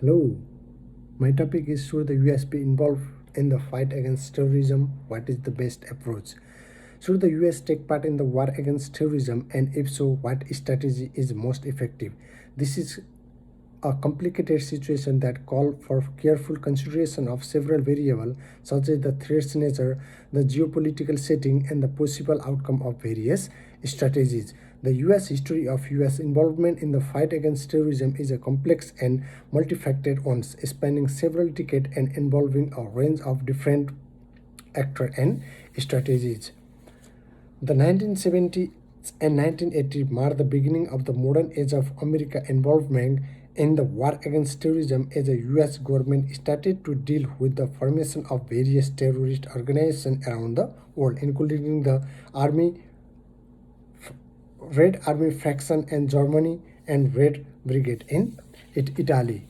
Hello, my topic is, should the US be involved in the fight against terrorism? What is the best approach? Should the US take part in the war against terrorism, and if so, what strategy is most effective? This is a complicated situation that call for careful consideration of several variables such as the threat's nature, the geopolitical setting, and the possible outcome of various strategies. The US history of US involvement in the fight against terrorism is a complex and multifaceted one, spanning several decades and involving a range of different actors and strategies. The 1970s and 1980s marked the beginning of the modern age of American involvement in the war against terrorism as the US government started to deal with the formation of various terrorist organizations around the world, including the Army, Red Army faction in Germany and Red Brigade in Italy.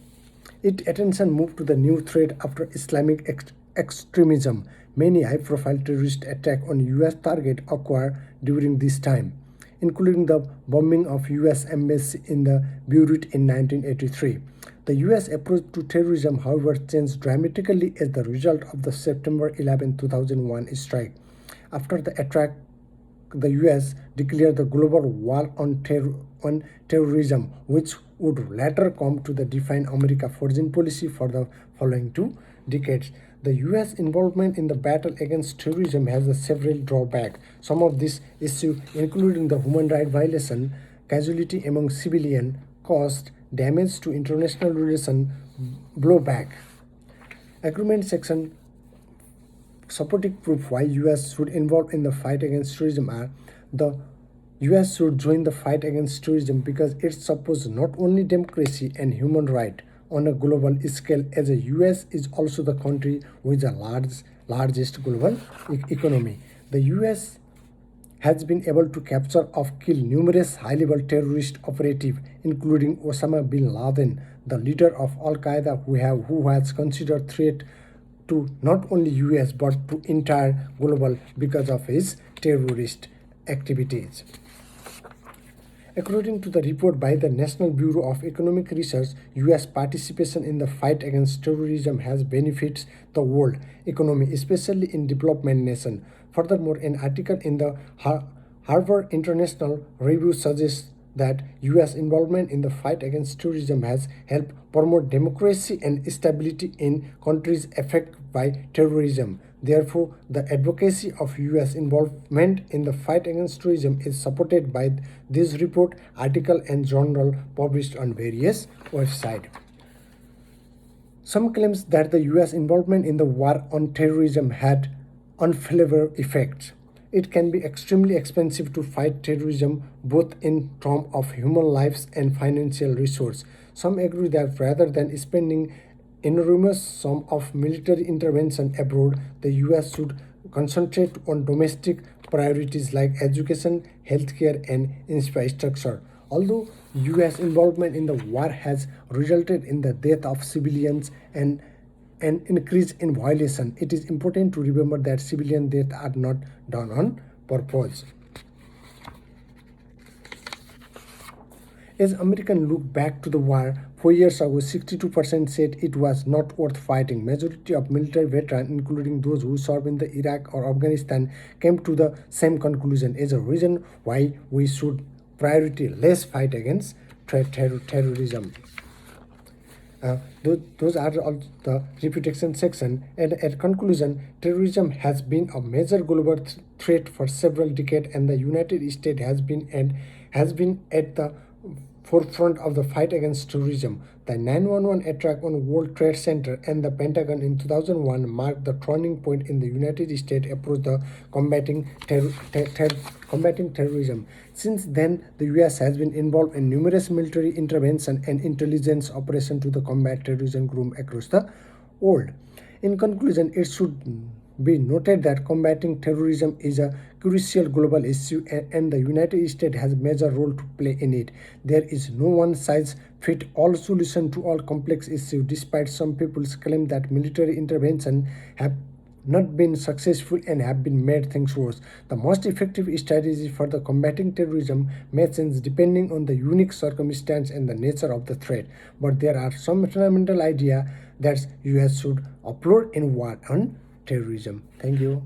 Its attention moved to the new threat after Islamic extremism. Many high-profile terrorist attacks on U.S. targets occurred during this time, including the bombing of U.S. embassy in the Beirut in 1983. The U.S. approach to terrorism, however, changed dramatically as the result of the September 11, 2001 strike. After the attack, the US declared the global war on terrorism, which would later come to define America's foreign policy for the following 2 decades. The US involvement in the battle against terrorism has several drawbacks. Some of these issues, including the human rights violation, casualty among civilians, cost, damage to international relations, blowback. Agreement section supporting proof why US should involve in the fight against terrorism are: the US should join the fight against terrorism because it supports not only democracy and human rights on a global scale, as the US is also the country with the largest global economy. The US has been able to capture or kill numerous high-level terrorist operatives, including Osama bin Laden, the leader of Al Qaeda, who has considered threat to not only US but to entire global because of his terrorist activities. According to the report by the National Bureau of Economic Research, US participation in the fight against terrorism has benefits the world economy, especially in development nations. Furthermore, an article in the Harvard International Review suggests that US involvement in the fight against terrorism has helped promote democracy and stability in countries affected by terrorism. Therefore, the advocacy of US involvement in the fight against terrorism is supported by this report, article, and journal published on various websites. Some claims that the US involvement in the war on terrorism had unfavorable effects. It can be extremely expensive to fight terrorism, both in terms of human lives and financial resources. Some agree that rather than spending enormous sum of military intervention abroad, the US should concentrate on domestic priorities like education, healthcare, and infrastructure. Although US involvement in the war has resulted in the death of civilians and an increase in violation, it is important to remember that civilian deaths are not done on purpose. As Americans look back to the war, 4 years ago, 62% said it was not worth fighting. Majority of military veterans, including those who served in the Iraq or Afghanistan, came to the same conclusion as a reason why we should priority less fight against terrorism. Those are all the reputation section. And at conclusion, terrorism has been a major global threat for several decades, and the United States has been at the forefront of the fight against terrorism. The 9/11 attack on World Trade Center and the Pentagon in 2001 marked the turning point in the United States approach to combating terrorism. Since then, the US has been involved in numerous military interventions and intelligence operations to combat terrorism groups across the world. In conclusion, it should be noted that combating terrorism is a crucial global issue, and the United States has a major role to play in it. There is no one size fits all solution to all complex issues, despite some people's claim that military intervention have not been successful and have been made things worse. The most effective strategy for the combating terrorism may change depending on the unique circumstance and the nature of the threat, but there are some fundamental idea that US should upload in war on terrorism. Thank you.